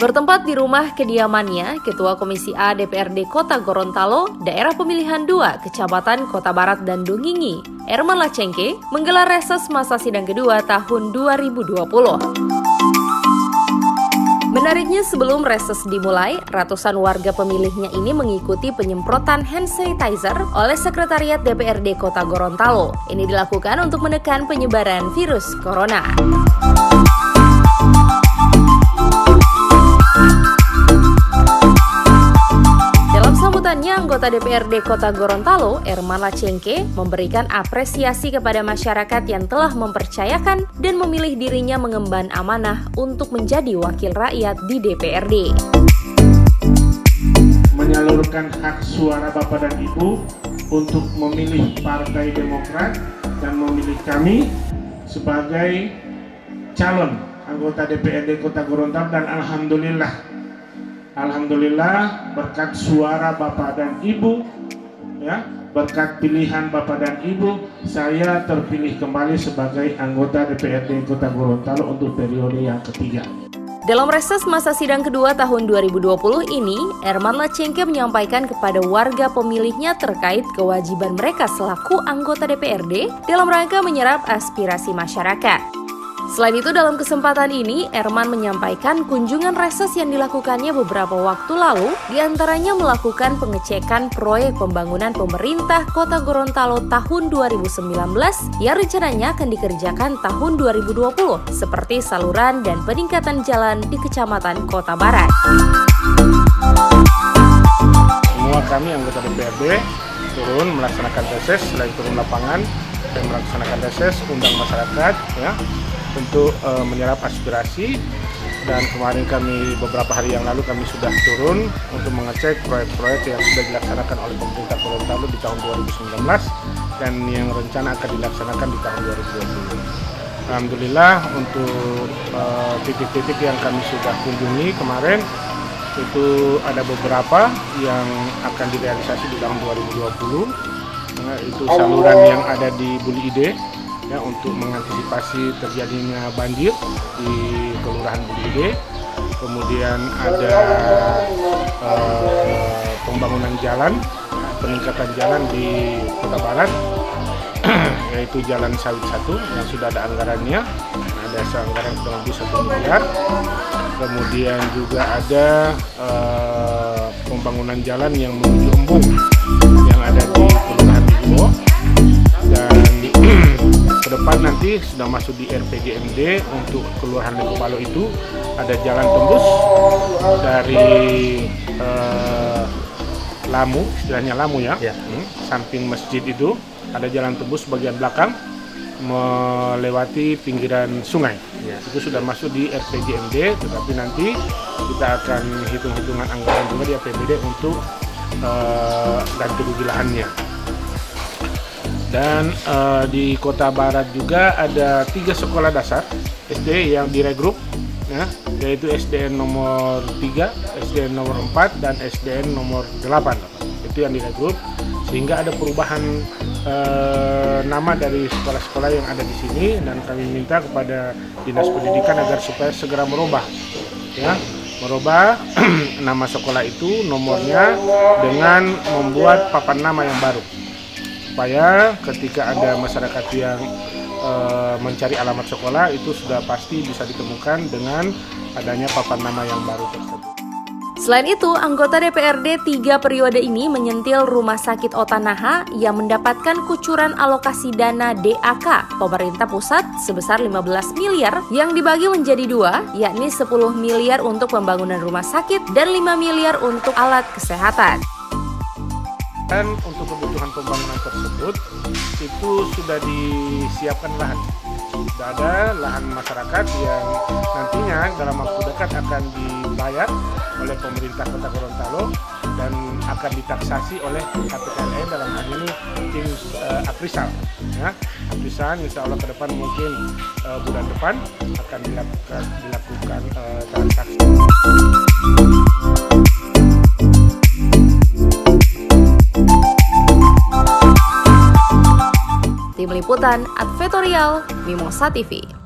Bertempat di rumah kediamannya, Ketua Komisi A DPRD Kota Gorontalo, Daerah Pemilihan 2, Kecamatan Kota Barat dan Dungingi, Erman Lacengke, menggelar reses masa sidang kedua tahun 2020. Menariknya, sebelum reses dimulai, ratusan warga pemilihnya ini mengikuti penyemprotan hand sanitizer oleh Sekretariat DPRD Kota Gorontalo. Ini dilakukan untuk menekan penyebaran virus corona. Dalam sambutannya, anggota DPRD Kota Gorontalo, Erman Lacengke, memberikan apresiasi kepada masyarakat yang telah mempercayakan dan memilih dirinya mengemban amanah untuk menjadi wakil rakyat di DPRD. Menyalurkan hak suara Bapak dan Ibu untuk memilih Partai Demokrat dan memilih kami sebagai calon anggota DPRD Kota Gorontalo, dan Alhamdulillah berkat suara Bapak dan Ibu, ya, berkat pilihan Bapak dan Ibu, saya terpilih kembali sebagai anggota DPRD Kota Gorontalo untuk periode yang ketiga. Dalam reses masa sidang kedua tahun 2020 ini, Erman Lacengke menyampaikan kepada warga pemilihnya terkait kewajiban mereka selaku anggota DPRD dalam rangka menyerap aspirasi masyarakat. Selain itu, dalam kesempatan ini, Erman menyampaikan kunjungan reses yang dilakukannya beberapa waktu lalu, diantaranya melakukan pengecekan proyek pembangunan pemerintah Kota Gorontalo tahun 2019 yang rencananya akan dikerjakan tahun 2020, seperti saluran dan peningkatan jalan di Kecamatan Kota Barat. Semua kami anggota DPRD turun melaksanakan reses, selain turun lapangan dan melaksanakan reses, undang masyarakat, ya, untuk menyerap aspirasi. Dan kemarin kami, beberapa hari yang lalu kami sudah turun untuk mengecek proyek-proyek yang sudah dilaksanakan oleh pemerintah Gorontalo di tahun 2019 dan yang rencana akan dilaksanakan di tahun 2020. Alhamdulillah untuk titik-titik yang kami sudah kunjungi kemarin itu ada beberapa yang akan direalisasi di tahun 2020. Itu saluran yang ada di Buli Ide, ya, untuk mengantisipasi terjadinya banjir di Kelurahan Buli Ide. Kemudian ada pembangunan jalan, peningkatan jalan di Kota Barat, yaitu Jalan Sawit 1 yang sudah ada anggarannya, ada anggaran kurang lebih 1 miliar. Kemudian juga ada pembangunan jalan yang menuju Embung yang ada di Kelurahan Ibo, dan ke depan nanti sudah masuk di RPJMD untuk Kelurahan Lembalo. Itu ada jalan tembus dari Lamu, istilahnya Lamu, ya, samping masjid itu ada jalan tembus bagian belakang melewati pinggiran sungai. Itu sudah masuk di RPJMD, tetapi nanti kita akan hitung-hitungan anggaran juga di APBD untuk ganti rugi lahannya. Dan di Kota Barat juga ada 3 sekolah dasar SD yang diregrup, ya, yaitu SDN nomor 3, SDN nomor 4, dan SDN nomor 8. Itu yang diregrup, sehingga ada perubahan nama dari sekolah-sekolah yang ada di sini, dan kami minta kepada Dinas Pendidikan agar supaya segera merubah, ya, nama sekolah itu, nomornya, dengan membuat papan nama yang baru, supaya ketika ada masyarakat yang mencari alamat sekolah itu sudah pasti bisa ditemukan dengan adanya papan nama yang baru tersebut. Selain itu, anggota DPRD 3 periode ini menyentil Rumah Sakit Otanaha yang mendapatkan kucuran alokasi dana DAK pemerintah pusat sebesar 15 miliar yang dibagi menjadi 2, yakni 10 miliar untuk pembangunan rumah sakit dan 5 miliar untuk alat kesehatan. Dan untuk kebutuhan pembangunan tersebut itu sudah disiapkan lahan. Sudah ada lahan masyarakat yang nantinya dalam waktu dekat akan dibayar oleh pemerintah Kota Gorontalo dan akan ditaksasi oleh KPKLN, dalam hal ini tim Aprisal. Ya, Aprisal insya Allah ke depan mungkin bulan depan akan dilakukan transaksi. Tim Liputan Advertorial Mimosa TV.